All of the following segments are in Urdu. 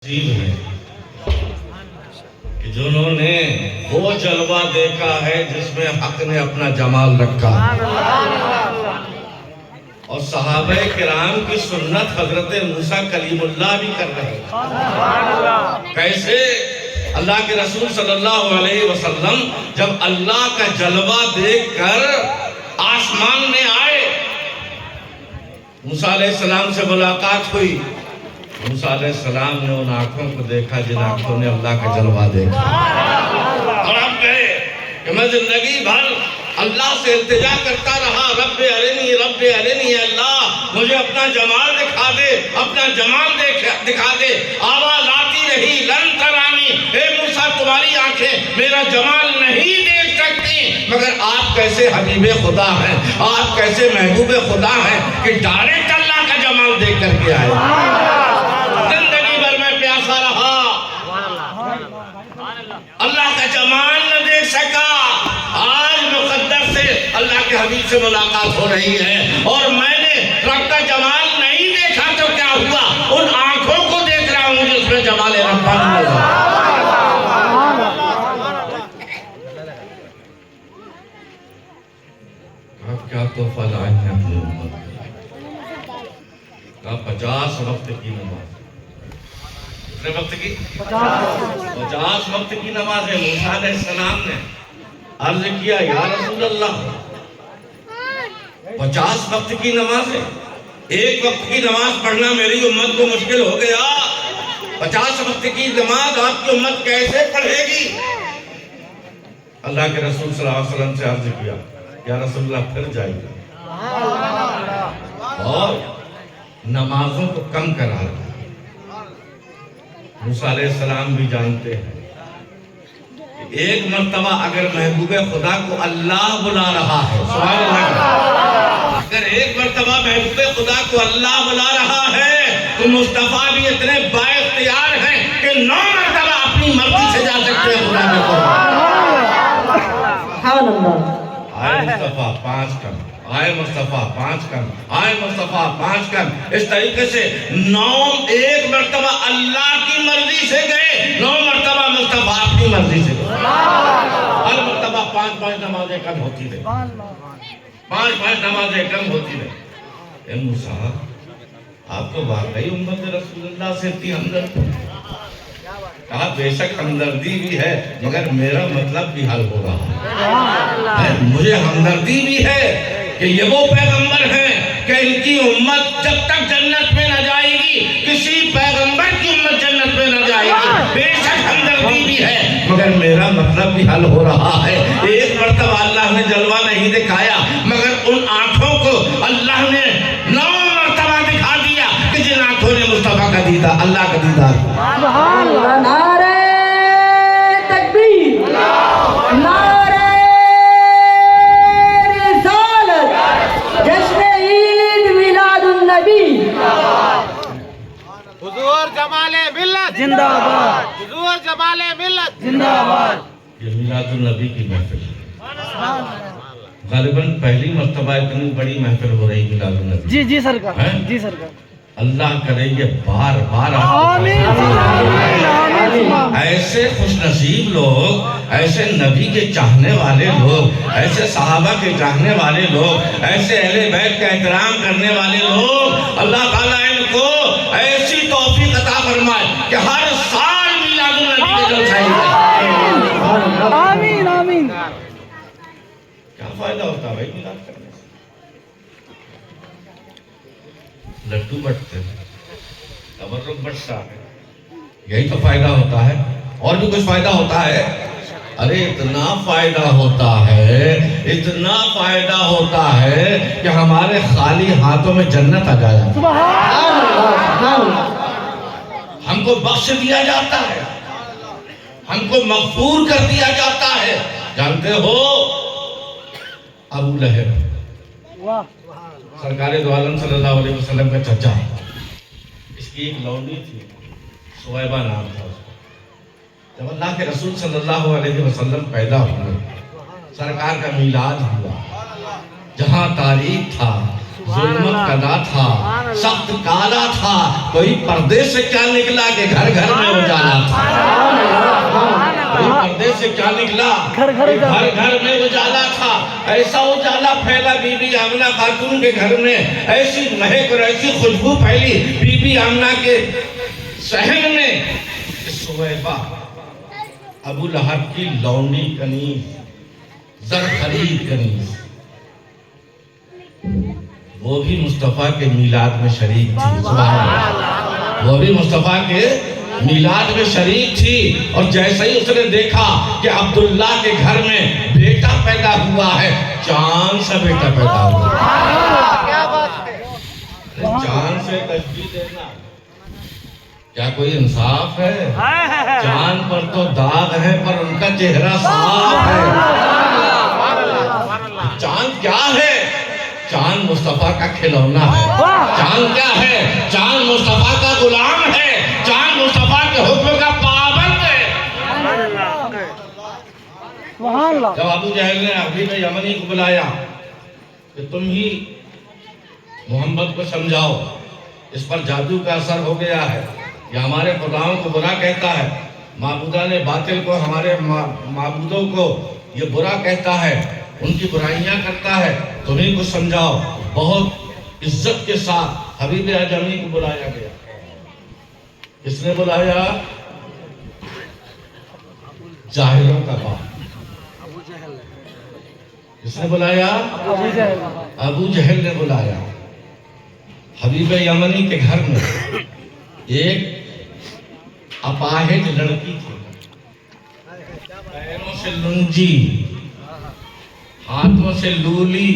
عجیب ہے کہ جنہوں نے وہ جلوہ دیکھا ہے جس میں حق نے اپنا جمال رکھا اور صحابہ کرام کی سنت حضرت موسیٰ کلیم اللہ بھی کر رہے ہیں۔ کیسے؟ اللہ کے رسول صلی اللہ علیہ وسلم جب اللہ کا جلوہ دیکھ کر آسمان میں آئے، موسیٰ علیہ السلام سے ملاقات ہوئی، موسیٰ علیہ السلام نے ان آنکھوں کو دیکھا جن آنکھوں نے اللہ کا جلوہ دیکھا، اور اب کہے کہ میں زندگی بھر اللہ سے التجا کرتا رہا، رب ارنی اللہ مجھے اپنا جمال دکھا دے، اپنا جمال دکھا دے۔ آواز آتی رہی لن ترانی، اے موسیٰ تمہاری آنکھیں میرا جمال نہیں دیکھ سکتی، مگر آپ کیسے حبیب خدا ہیں، آپ کیسے محبوب خدا ہیں کہ ڈائریکٹ اللہ کا جمال دیکھ کر کے آئے۔ زندگی بھر میں پیاسا رہا، اللہ کا جمال نہ دیکھ سکا، آج مقدر سے اللہ کے حبیب سے ملاقات ہو رہی ہے اور میں نے رب کا جمال نہیں دیکھا تو کیا ہوا؟ ان آنکھوں کو دیکھ رہا ہوں جس میں جمال ربانی ہے۔ آپ کیا تحفہ لائے ہیں اپنی امت کا؟ 50 وقت کی نماز، کتنے وقت کی؟ 50 وقت کی نماز ہے۔ موسیٰ علیہ السلام نے عرض کیا یا رسول اللہ 50 وقت کی نماز ہے، ایک وقت کی نماز پڑھنا میری امت کو مشکل ہو گیا، 50 وقت کی نماز آپ کی امت کیسے پڑھے گی؟ اللہ کے رسول صلی اللہ علیہ وسلم سے عرض کیا یا رسول اللہ پھر جائے گا اور نمازوں کو کم کرا رہا۔ موسیٰ علیہ السلام بھی جانتے ہیں کہ ایک مرتبہ اگر محبوب خدا کو اللہ بلا رہا ہے، سبحان اللہ، اگر ایک مرتبہ محبوب خدا کو اللہ بلا رہا ہے تو مصطفیٰ بھی اتنے بااختیار ہیں کہ 9 مرتبہ اپنی مرضی سے جا سکتے ہیں خدا کے قرب۔ آئے مصطفیٰ 5 کم، آئے مصطفیٰ 5 کم، آئے مصطفیٰ 5 کم، اس طریقے سے 1 مرتبہ اللہ کی مرضی سے گئے، 9 مرتبہ مصطفیٰ اپنی مرضی سے گئے۔ ہر مرتبہ 5 نمازیں کم ہوتی رہی، 5 نمازیں کم ہوتی رہی۔ اے موسیٰ آپ تو واقعی امت رسول اللہ سے اتنی ہمدردی، کہا بے شک ہمدردی بھی ہے مگر میرا مطلب بھی حل ہو رہا ہے، مجھے ہمدردی بھی ہے کہ یہ وہ پیغمبر ہیں کہ ان کی امت جب تک جنت میں نہ جائے گی کسی پیغمبر کی امت جنت میں نہ جائے گی، بے شک ہمدردی بھی ہے مگر میرا مطلب بھی حل ہو رہا ہے۔ ایک مرتبہ اللہ نے جلوہ نہیں دکھایا مگر ان آنکھوں کو اللہ نے 9 مرتبہ دکھا دیا کہ جن آنکھوں نے مصطفیٰ کا دیدار، اللہ کا دیدار۔ سبحان اللہ، نعرہ تکبیر، نعرہ رسالت، جشن عید میلاد النبی، حضور جمال ملت زندہ آباد، حضور جمال ملت زندہ آباد۔ یہ میلاد النبی کی محفل ہے، غالباً پہلی مرتبہ اتنی بڑی محفل ہو رہی میلاد النبی۔ جی سرکار، جی سرکار، اللہ کرے یہ بار بار آمین، ایسے خوش نصیب لوگ، ایسے نبی کے چاہنے والے لوگ، ایسے صحابہ کے چاہنے والے لوگ، ایسے اہل بیت کا احترام کرنے والے لوگ، اللہ تعالیٰ ان کو ایسی توفیق عطا فرمائے کہ ہر سال میلاد النبی کے جلسے کریں۔ آمین آمین۔ کیا فائدہ ہوتا ہے بھائی میلاد کرنے سے؟ لڈو بٹتے ہیں، تبرک بٹتا ہے، یہی تو فائدہ ہوتا ہے، اور بھی کچھ فائدہ ہوتا ہے؟ ارے اتنا فائدہ ہوتا ہے، اتنا فائدہ ہوتا ہے کہ ہمارے خالی ہاتھوں میں جنت آ جائے، ہم کو بخش دیا جاتا ہے، ہم کو مغفور کر دیا جاتا ہے۔ جانتے ہو ابو لہب سرکار دو عالم صلی اللہ علیہ وسلم کا چچا، اس کی ایک لونڈی تھی، سویبہ نام تھا اس کا۔ جب اللہ کے رسول صلی اللہ علیہ وسلم پیدا ہوئے، سرکار کا میلاد ہوا، جہاں تاریخ تھا ظلمت کا نہ تھا، سخت کالا تھا، کوئی پردے سے کیا نکلا کہ گھر گھر میں اجالا تھا، کوئی پردے سے کیا نکلا گھر گھر گھر گھر میں اجالا تھا، ایسا اجالا پھیلا بی بی آمنہ خاتون کے گھر میں، ایسی مہک اور ایسی خوشبو پھیلی بی بی آمنہ کے صحن میں کہ سویبہ ابو لہب کی لونڈی کنیز، زر خرید کنیز، وہ بھی مصطفیٰ کے میلاد میں شریک تھی، سبحان اللہ، وہ بھی مصطفیٰ کے میلاد میں شریک تھی، اور جیسے ہی اس نے دیکھا کہ عبداللہ کے گھر میں بیٹا پیدا ہوا ہے، چاند سے بیٹا پیدا ہوا ہے، کیا بات ہے، چاند سے تشبیہ دینا کیا کوئی انصاف ہے؟ چاند پر تو داغ ہے پر ان کا چہرہ صاف ہے، چاند کیا ہے؟ چاند مصطفیٰ کا کھلونا ہے، چاند کیا ہے؟ چاند مصطفیٰ کا غلام ہے، چاند مصطفیٰ کے حکم کا پابند ہے۔ سبحان اللہ۔ جب ابو جہل نے حبیب یمنی کو بلایا کہ تم ہی محمد کو سمجھاؤ، اس پر جادو کا اثر ہو گیا ہے، یہ ہمارے خداؤں کو برا کہتا ہے، معبودان باطل کو، ہمارے معبودوں کو یہ برا کہتا ہے، ان کی برائیاں کرتا ہے، تمہیں کو سمجھاؤ۔ بہت عزت کے ساتھ حبیب اجمی کو بلایا گیا۔ کس نے بلایا؟ جاہلوں کا باپ۔ کس نے بلایا؟ ابو جہل نے بلایا۔ حبیب یمنی کے گھر میں ایک اپاہج لڑکی تھی، پیروں سے لنجی، ہاتھوں سے لولی،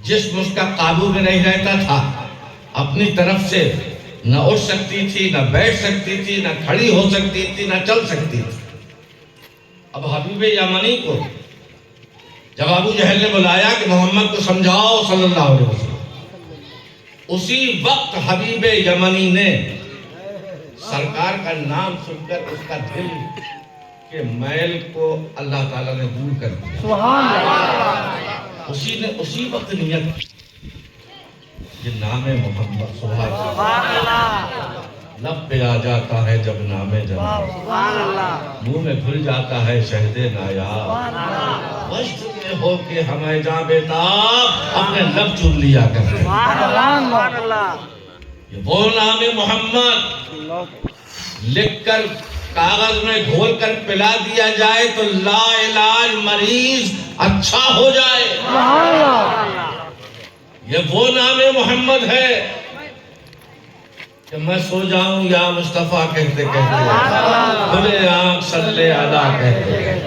جسم اس کا قابو میں نہیں رہتا تھا، اپنی طرف سے نہ اٹھ سکتی تھی، نہ بیٹھ سکتی تھی، نہ کھڑی ہو سکتی تھی، نہ چل سکتی تھی۔ اب حبیب یمنی کو جب ابو جہل نے بلایا کہ محمد کو سمجھاؤ صلی اللہ علیہ وسلم، اسی وقت حبیب یمنی نے سرکار کا نام سن کر اس کا دل کے میل کو اللہ تعالیٰ نے دور کر دیا، سبحان اللہ۔ اسی وقت نیت یہ نام محمد سبحان اللہ لب پہ آ جاتا ہے جب نام جناب، منہ میں گھل جاتا ہے شہد نایاب، وشت میں ہو کے ہمیں جاں بیتاب اپنے لب چن لیا کرتے ہیں۔ یہ وہ نام محمد لکھ کر کاغذ میں گھول کر پلا دیا جائے تو لا علاج مریض اچھا ہو جائے۔ یہ وہ نام محمد ہے کہ میں سو جاؤں یا مصطفیٰ کہتے کہتے، کھلے آنکھ صلی اللہ کہتے،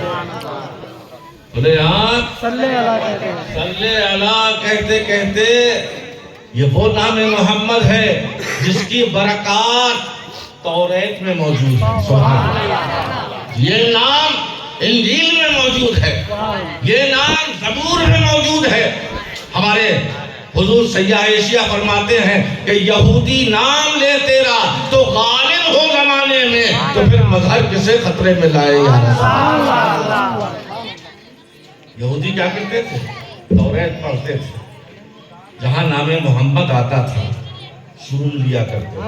کھلے آنکھ صلی اللہ کہتے ہیں۔ صلی اللہ کہتے کہتے، یہ وہ نام محمد ہے جس کی برکات توریت میں موجود ہے، سبحان اللہ۔ یہ نام انجیل میں موجود ہے، یہ نام زبور میں موجود ہے۔ ہمارے حضور سیاح ایشیا فرماتے ہیں کہ یہودی نام لے تیرا تو غالب ہو زمانے میں، تو پھر مظہر کسے خطرے میں لائے یا رسول اللہ۔ یہودی کیا کرتے تھے؟ توریت پڑھتے تھے، جہاں نام محمد آتا تھا چوم لیا کرتے تھے،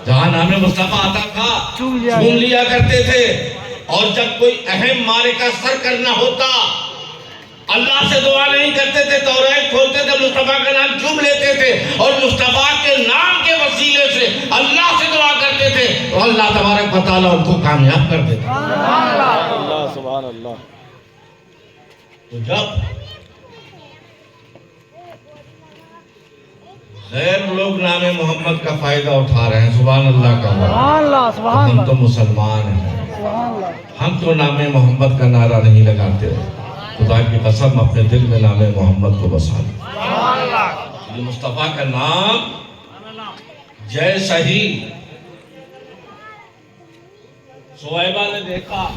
جہاں نام مصطفیٰ آتا تھا چوم لیا کرتے تھے، اور جب کوئی اہم معرکہ سر کرنا ہوتا اللہ سے دعا نہیں کرتے تھے، توریت کھولتے تھے، مصطفیٰ کا نام چوم لیتے تھے، اور مصطفیٰ کے نام کے وسیلے سے اللہ سے دعا کرتے تھے، تو اللہ تبارک و تعالیٰ ان کو کامیاب کر دیتا۔ سبحان اللہ۔ تو جب غیر لوگ نام محمد کا فائدہ اٹھا رہے ہیں، سبحان اللہ کا، سبحان اللہ، تو سبحان ہم اللہ، تو مسلمان ہیں، سبحان اللہ۔ ہم تو نام محمد کا نعرہ نہیں لگاتے، خدا کی قسم اپنے دل میں نام محمد کو بسا لیں۔ یہ مصطفیٰ کا نام جیسا ہی سویبہ نے دیکھا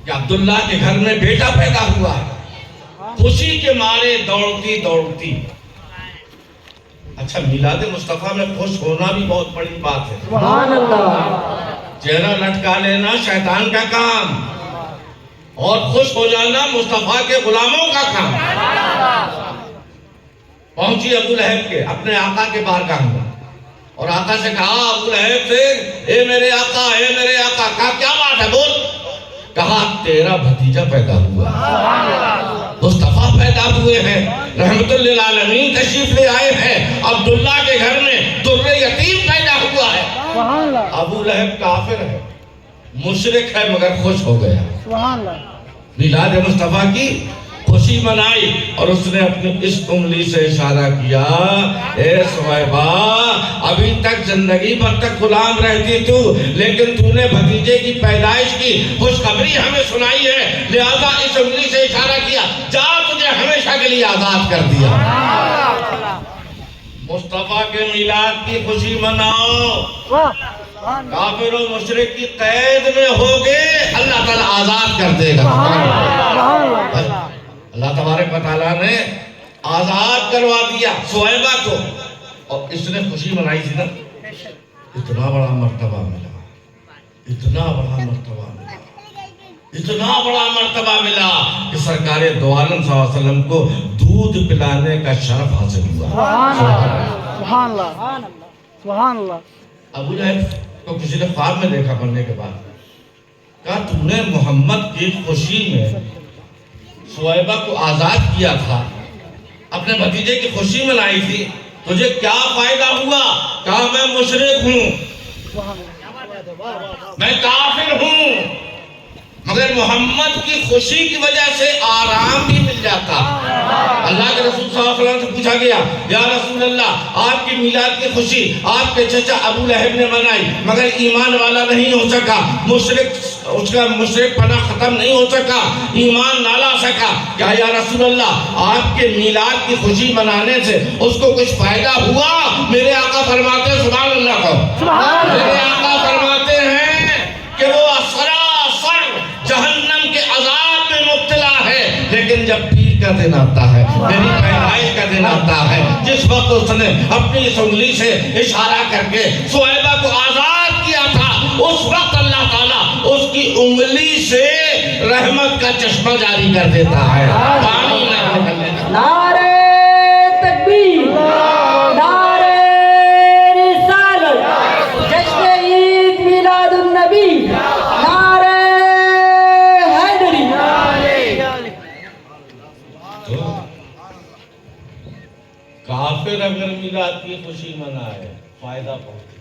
کہ عبداللہ کے گھر میں بیٹا پیدا ہوا ہے، خوشی کے مارے دوڑتی دوڑتی، اچھا میلاد مصطفیٰ میں خوش ہونا بھی بہت بڑی بات ہے، سبحان اللہ۔ چہرہ لٹکا لینا شیطان کا کام، اور خوش ہو جانا مصطفیٰ کے غلاموں کا کام ہے۔ پہنچی ابو لہب کے اپنے آقا کے بارگاہ میں اور آقا سے کہا ابو لہب سے، اے میرے آقا، اے میرے آقا، کہا کیا بات ہے بول؟ کہا تیرا بھتیجا پیدا ہوا ہے، مصطفیٰ پیدا ہوئے ہیں، رحمت للعالمین تشریف لے آئے ہیں، عبداللہ کے گھر میں در یتیم پیدا ہوا ہے۔ سبحان اللہ ابو لہب کافر ہے، مشرک ہے، مگر خوش ہو گیا۔ سبحان اللہ میلاد مصطفیٰ کی خوشی منائی اور اس نے اپنی اس انگلی سے اشارہ کیا، اے صہیبہ، ابھی تک زندگی بھر تک غلام رہتی تو، لیکن تو نے بھتیجے کی پیدائش کی خوشخبری ہمیں سنائی ہے، لہذا اس انگلی سے اشارہ کیا، جا تجھے ہمیشہ کے لیے آزاد کر دیا۔ مصطفیٰ کے میلاد کی خوشی مناؤ، کافر و مشرک کی قید میں ہوگے اللہ تعالیٰ آزاد کر دے گا۔ اللہ تبارک و تعالیٰ نے آزاد کروا دیا صہیبہ کو، اور اس نے خوشی منائی تھی نا، اتنا بڑا مرتبہ ملا، اتنا بڑا مرتبہ ملا، اتنا بڑا مرتبہ ملا کہ سرکار دو عالم صلی اللہ علیہ وسلم کو دودھ پلانے کا شرف حاصل ہوا۔ سبحان اللہ سبحان اللہ۔ ابو لہب کو کسی نے خواب میں دیکھا مرنے کے بعد، کہا تو نے محمد کی خوشی میں صہیبہ کو آزاد کیا تھا، اپنے بھتیجے کی خوشی منائی تھی، تجھے کیا فائدہ ہوا؟ کہا میں مشرک ہوں، میں کافر ہوں، مگر محمد کی خوشی کی وجہ سے آرام بھی مل جاتا۔ اللہ کے رسول صلی اللہ علیہ وسلم سے پوچھا گیا، یا رسول اللہ، آپ کی میلاد کی خوشی آپ کے چچا ابو لہب نے منائی، مگر ایمان والا نہیں ہو سکا، اس کا مشرک پنا ختم نہیں ہو سکا، ایمان نہ لا سکا، کیا یا رسول اللہ آپ کے میلاد کی خوشی منانے سے اس کو کچھ فائدہ ہوا؟ میرے آقا فرماتے ہیں، سبحان اللہ کہو، میرے آقا فرماتے ہیں کہ وہ جہنم کے عذاب میں مبتلا ہے، لیکن جب پیر کا دن آتا ہے، میری پیدائش کا دن آتا ہے، جس وقت اس نے اپنی اس انگلی سے اشارہ کر کے صہیبہ کو آزاد کیا تھا، اس وقت اللہ تعالیٰ اس کی انگلی سے رحمت کا چشمہ جاری کر دیتا ہے، پانی نہیں نکلنے کا۔ نعرہ تکبیر، نعرہ رسالت، جشن عید میلاد النبی، نعرہ حیدری۔ تو کافر اگر میلاد کی خوشی منائے فائدہ پہنچے،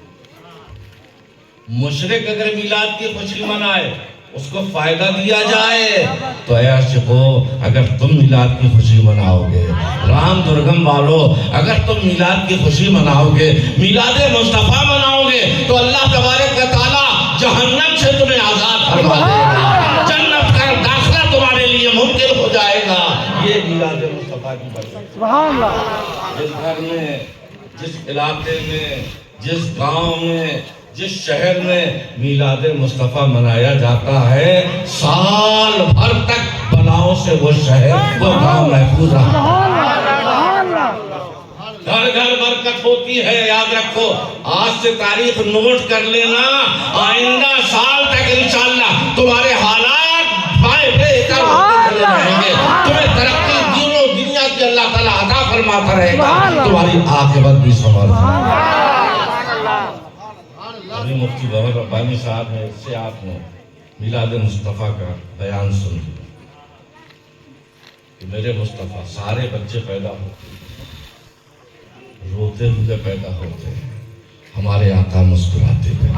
مشرک اگر میلاد کی خوشی منائے اس کو فائدہ دیا جائے، تو اے عاشقو اگر تم میلاد کی خوشی مناؤ گے، رام درگم والو اگر تم میلاد کی خوشی مناؤ گے، میلاد مصطفیٰ مناؤ گے، تو اللہ تبارک و تعالیٰ جہنم سے تمہیں آزاد فرما دے گا، جنت کا داخلہ تمہارے لیے ممکن ہو جائے گا۔ یہ میلاد مصطفیٰ کی برکت۔ سبحان اللہ۔ جس گھر میں، جس علاقے میں، جس گاؤں میں، جس شہر میں میلاد مصطفیٰ منایا جاتا ہے، سال بھر تک بلاؤں سے وہ شہر، وہ گاؤں محفوظ رہا۔ گھر گھر برکت ہوتی ہے، یاد رکھو، آج سے تاریخ نوٹ کر لینا، آئندہ سال تک انشاءاللہ تمہارے حالات بائیں بہتر ہوتے چلے رہیں گے، تمہیں ترقی دینوں دنیا کی اللہ تعالیٰ عطا فرماتا رہے گا، تمہاری عاقبت بھی سنور ہے۔ ابھی مفتی بابر ربانی صاحب نے اس سے آپ نے میلاد مصطفیٰ کا بیان سن لیا کہ میرے مصطفیٰ سارے بچے پیدا ہوتے ہیں، روتے ہوئے پیدا ہوتے ہیں، ہمارے آقا مسکراتے ہیں،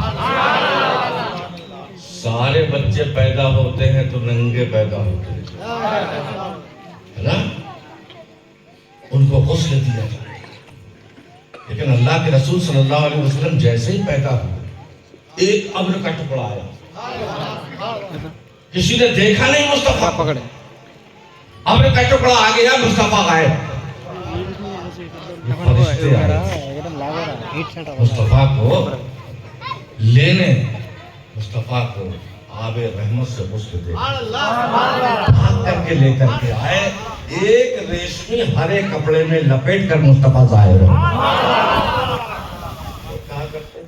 سارے بچے پیدا ہوتے ہیں تو ننگے پیدا ہوتے ہیں، ہے نا؟ ان کو غسل دیا جائے، لیکن اللہ کے رسول صلی اللہ علیہ وسلم جیسے ہی پیدا ہوئے، ایک ابر کا ٹکڑا آیا، کسی نے دیکھا نہیں مصطفیٰ، پکڑے ابر کا ٹکڑا آ گیا، مصطفیٰ غائب۔ فرشتے آئے مصطفیٰ کو لینے، مصطفیٰ کو آب رحمت سے غسل دے بھاگ کر کے لے کر کے آئے، ایک ریشمی ہرے کپڑے میں لپیٹ کر مصطفیٰ ظاہر ہو۔ کہا کرتے ہیں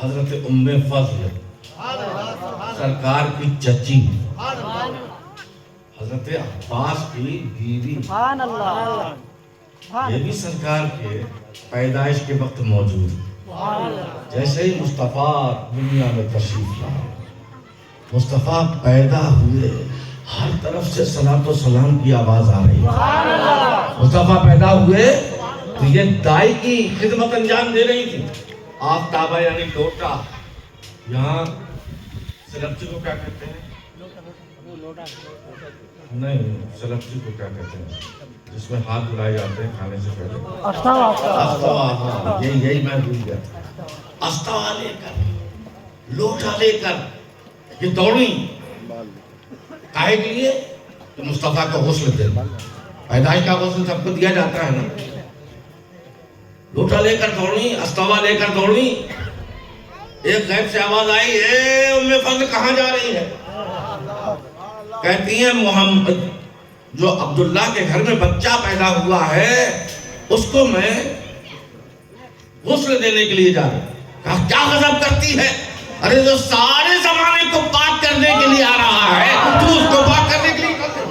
حضرت ام فضل سرکار کی چچی حضرت عباس کی بیوی سبحان اللہ یہ بھی سرکار کے پیدائش کے وقت موجود ہے۔ جیسے ہی مصطفیٰ دنیا میں تشریف لائے، مصطفیٰ پیدا ہوئے، ہر طرف سے صلاۃ و سلام کی آواز آ رہی ہے۔ مصطفیٰ پیدا ہوئے تو یہ دائی کی خدمت انجام دے رہی تھی۔ آفتابہ یعنی لوٹا، یہاں سلپچی کو کیا کہتے ہیں؟ نہیں، سلپچی کو کیا کہتے ہیں جس میں ہاتھ دھلائے جاتے ہیں کھانے سے پہلے؟ استوا، یہی میں بھول گیا تھا۔ استوا لے کر، لوٹا لے کر یہ دوڑی کاہے کے لیے؟ کہ مصطفیٰ کا غسل دے۔ پیدائش کا غسل سب کو دیا جاتا ہے نا۔ لوٹا لے کر دوڑی، استوا لے کر دوڑی، ایک غیب سے آواز آئی، اے ام فضل کہاں جا رہی ہے؟ کہتی ہیں محمد جو عبداللہ کے گھر میں بچہ پیدا ہوا ہے اس کو میں غسل دینے کے لیے جا رہا ہوں۔ کہا کیا غضب کرتی ہے؟ ارے جو سارے زمانے کو پاک کرنے کے لیے آ رہا ہے تو اس کو پاک کرنے کے لیے کر دے۔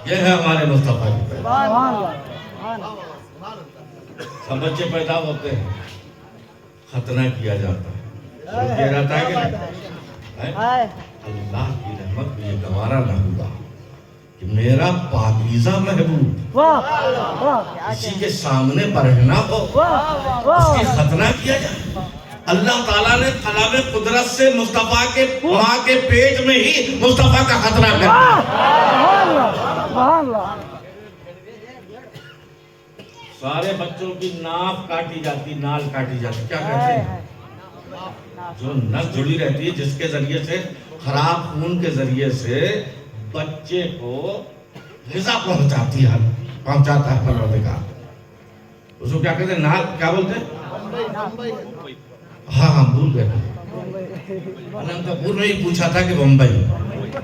یہ ہے ہمارے مصطفیٰ کی پیدائش۔ سب بچے پیدا ہوتے ہیں، ختنہ کیا جاتا ہے، کیا جاتا ہے کہ نہیں؟ اللہ کی رحمت کو یہ گوارا نہ ہوا کہ میرا پاکیزہ محبوب اسی کے سامنے برہنہ ہو، اس کی ختنہ کیا جائے۔ اللہ تعالیٰ نے کلام قدرت سے مصطفیٰ کے ماں کے پیٹ میں ہی مصطفیٰ کا ختنہ کر دیا۔ سارے بچوں کی ناف کاٹی جاتی، نال کاٹی جاتی، کیا کہتے ہیں؟ جو نس جڑی رہتی ہے جس کے ذریعے سے خراب خون کے ذریعے سے بچے کو غذا پہنچاتا ہے پروردگار۔ اس کو کیا کہتے ہیں؟ نال کیا بولتے ہیں؟ ہاں بھول گئے۔ اننتپور میں ہی پوچھا تھا کہ بمبئی،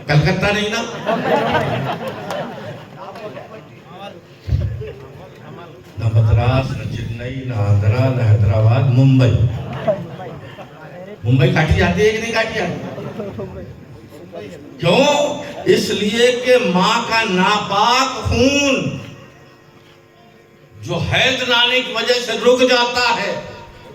کلکتہ نہیں نا۔ نہ مدراس، نہ چنئی، نہ آندھرا، نہ حیدرآباد، ممبئی۔ ممبئی کاٹی جاتی ہے کہ نہیں کاٹی جاتی؟ کیوں؟ اس لیے کہ ماں کا ناپاک خون جو حیض لانے کی وجہ سے رک جاتا ہے،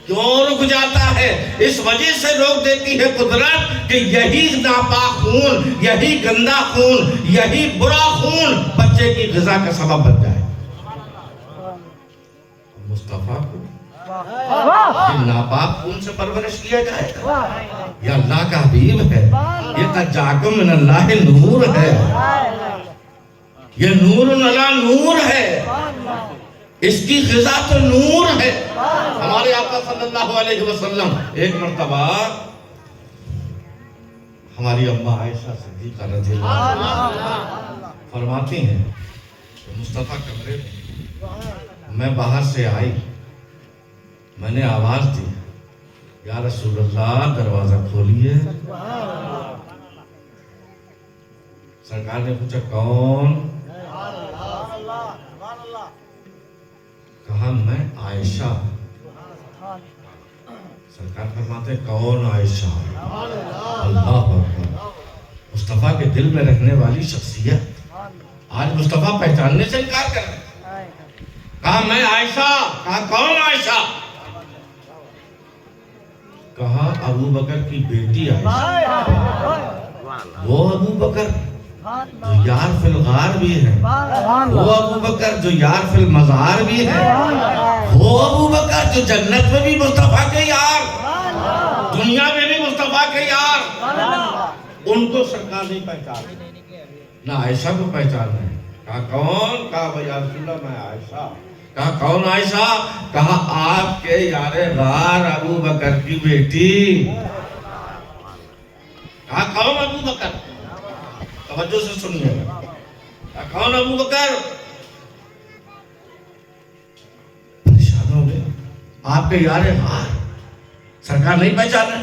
کیوں رک جاتا ہے؟ اس وجہ سے روک دیتی ہے قدرت کہ یہی ناپاک خون، یہی گندا خون، یہی برا خون بچے کی غذا کا سبب بن جائے۔ مصطفیٰ کو یہ ناپاک خون سے پرورش کیا جائے گا۔ یہ اللہ کا حبیب ہے، یہ تجاکم من اللہ نور ہے، یہ نور علی نور ہے، اس کی غذا تو نور ہے۔ ہمارے آقا صلی اللہ علیہ وسلم ایک مرتبہ ہماری اماں عائشہ صدیقہ رضی اللہ عنہا فرماتی ہیں کہ مصطفیٰ کمرے میں باہر سے آئی، میں نے آواز دی، یا رسول اللہ دروازہ کھولیے۔ سرکار نے پوچھا کون؟ کہا میں عائشہ۔ سرکار فرماتے کون عائشہ؟ اللہ اکبر، مصطفیٰ کے دل میں رہنے والی شخصیت آج مصطفیٰ پہچاننے سے انکار کر رہے ہیں۔ کہا میں عائشہ۔ کہا کون عائشہ؟ کہا ابو بکر کی بیٹی عائشہ۔ وہ ابو بکر جو یار فی الغار بھی ہے، وہ ابو بکر جو یار فی المزار بھی ہے، وہ ابو بکر جو جنت میں بھی مصطفیٰ کے یار، دنیا میں بھی مصطفیٰ کے یار، ان کو سرکار نہیں پہچان، نہ عائشہ کو پہچان ہے۔ کہا کون؟ کہا یا رسول اللہ میں عائشہ۔ کہا کون عائشہ؟ کہا آپ کے یار غار ابو بکر کی بیٹی۔ کہا کون ابو بکر؟ توجہ سے سنیے گا۔ کہا کون ابو بکر؟ پریشان ہو گئے، آپ کے یار غار سرکار نہیں پہچانا۔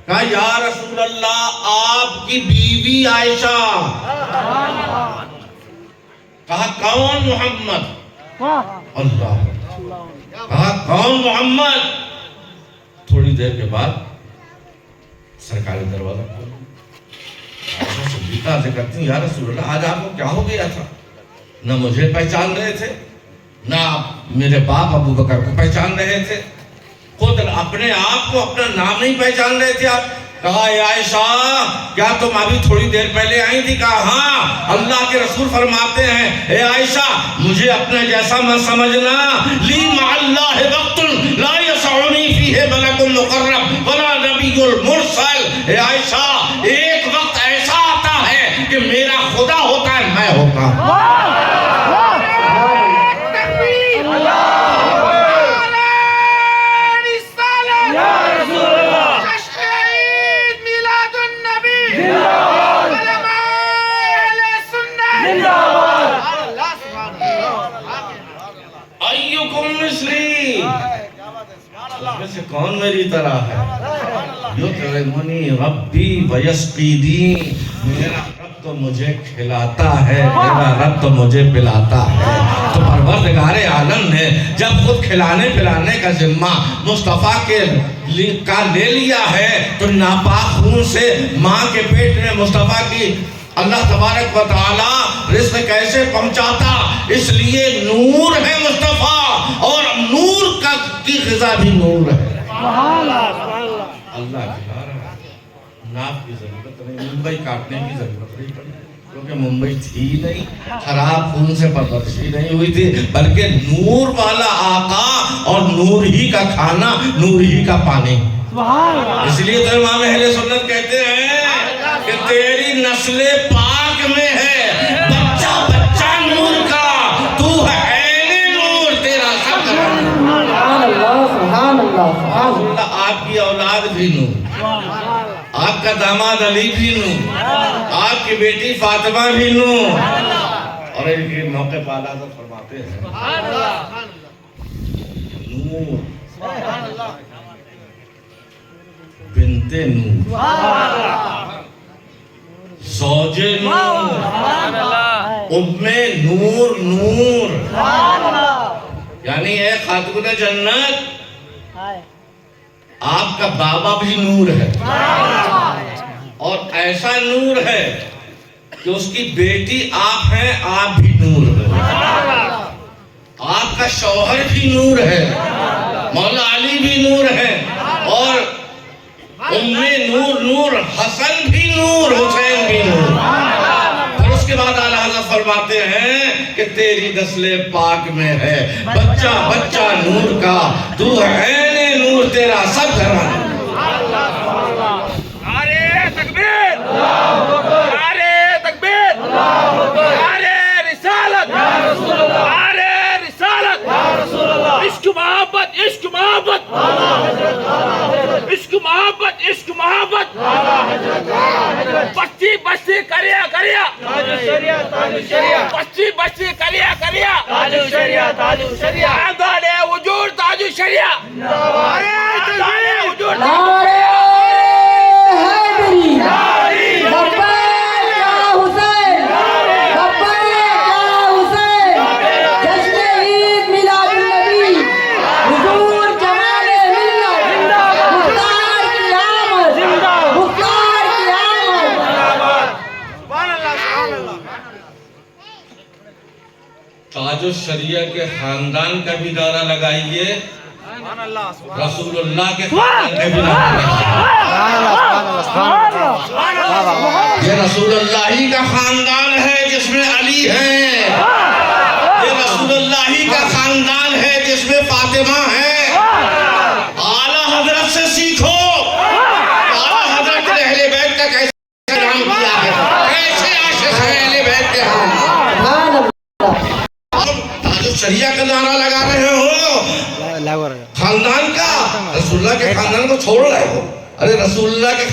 کہا یا رسول اللہ آپ کی بیوی عائشہ۔ کہا کون؟ محمد۔ اللہ کہا کون محمد؟ تھوڑی دیر کے بعد سرکاری دروازہ کھولا. عائشہ صدیقہ عرض کرتی ہیں یا رسول اللہ آج آپ کو کیا ہو گیا تھا؟ نہ مجھے پہچان رہے تھے نہ میرے باپ ابو بکر کو پہچان رہے تھے, خود اپنے آپ کو اپنا نام نہیں پہچان رہے تھے آپ. کہا اے عائشہ کیا تم ابھی تھوڑی دیر پہلے آئی تھی؟ کہا ہاں. اللہ کے رسول فرماتے ہیں اے عائشہ مجھے اپنے جیسا مت سمجھنا, لی مع اللہ وقت لا یسعنی فیہ ملک مقرب ولا نبی المرسل. اے عائشہ ایک وقت ایسا آتا ہے کہ میرا خدا ہوتا ہے میں ہوتا ہوں. ایکم مثلی, میں سے کون میری طرح ہے؟ یطعمنی ربی ویسقینی, میرا رب تو مجھے کھلاتا ہے, میرا رب تو مجھے پلاتا ہے. تو پروردگار عالم نے جب خود کھلانے پلانے کا ذمہ مصطفیٰ کا لے لیا ہے تو ناپاک خون سے ماں کے پیٹ میں مصطفیٰ کی اللہ تبارک و تعالی رزق کیسے پہنچاتا, اس لیے نور ہے مصطفیٰ اور نور کی غذا بھی نور ہے. اللہ کھلا رہا ہے, ناپ کی ضرورت نہیں, ممبئی کاٹنے کی ضرورت نہیں پڑی کیونکہ ممبئی تھی نہیں, خراب خون سے پرورشی نہیں ہوئی تھی, بلکہ نور والا آقا اور نور ہی کا کھانا, نور ہی کا پانی. اس لیے تو امام اہل سنت کہتے ہیں کہ تیری نسل پاک میں ہے بچہ بچہ نور کا, تو ہے عین نور, تیرا سب سبحان اللہ سبحان اللہ سبحان اللہ. آپ کی اولاد بھی نور, آپ کا داماد علی بھی نور, آپ کی بیٹی فاطمہ بھی نور. اور ان کے موقع پر اعلیٰ حضرت فرماتے ہیں نور بنت نور, زوج نور, ام نور نور, یعنی اے خاتون جنت آپ کا بابا بھی نور ہے اور ایسا نور ہے کہ اس کی بیٹی آپ ہیں, آپ بھی نور ہے. آپ کا شوہر بھی نور ہے, مولا علی بھی نور ہے, اور ام نور نور, حسن بھی نور, حسین بھی نور. پھر اس کے بعد اعلیٰ حضرت فرماتے ہیں کہ تیری نسل پاک میں ہے بچہ بچہ نور کا, تو عین نور, تیرا سب گھرانا. نعرے تکبیر, نعرے تکبیر, نعرے رسالت, نعرے رسالت, عشق محبت, عشق محبت, عشق محبت, عشق محبت, بستی بستی کریا کریا, بستی بستی کریا کریا, آدھان وجود تاج الشریعہ, آدھان وجود نعرے حیدری, لبیک یا حسین, لبیک یا حسین. جشن عید میلاد النبی, حضور جمال ملت, مختار کی آمد, مختار کی آمد. تاج الشریعہ کے خاندان کا بھی دورہ لگائیے, رسول اللہ کے خاندان کا بھی دورہ لگائیے. یہ رسول اللہ ہی کا خاندان ہے جس میں علی ہے, یہ رسول اللہ ہی کا خاندان ہے جس میں فاطمہ ہے. اعلیٰ حضرت سے سیکھو, اعلیٰ حضرت نے اہل بیت کا کیسے نام کیا ہے, کیسے عاشق ہیں اہل بیت کے ہم. سبحان اللہ. تاج الشریعہ کا نعرہ لگا رہے ہو, خاندان کا, رسول اللہ کے خاندان کو چھوڑ رہے ہو. ارے رسول اللہ کے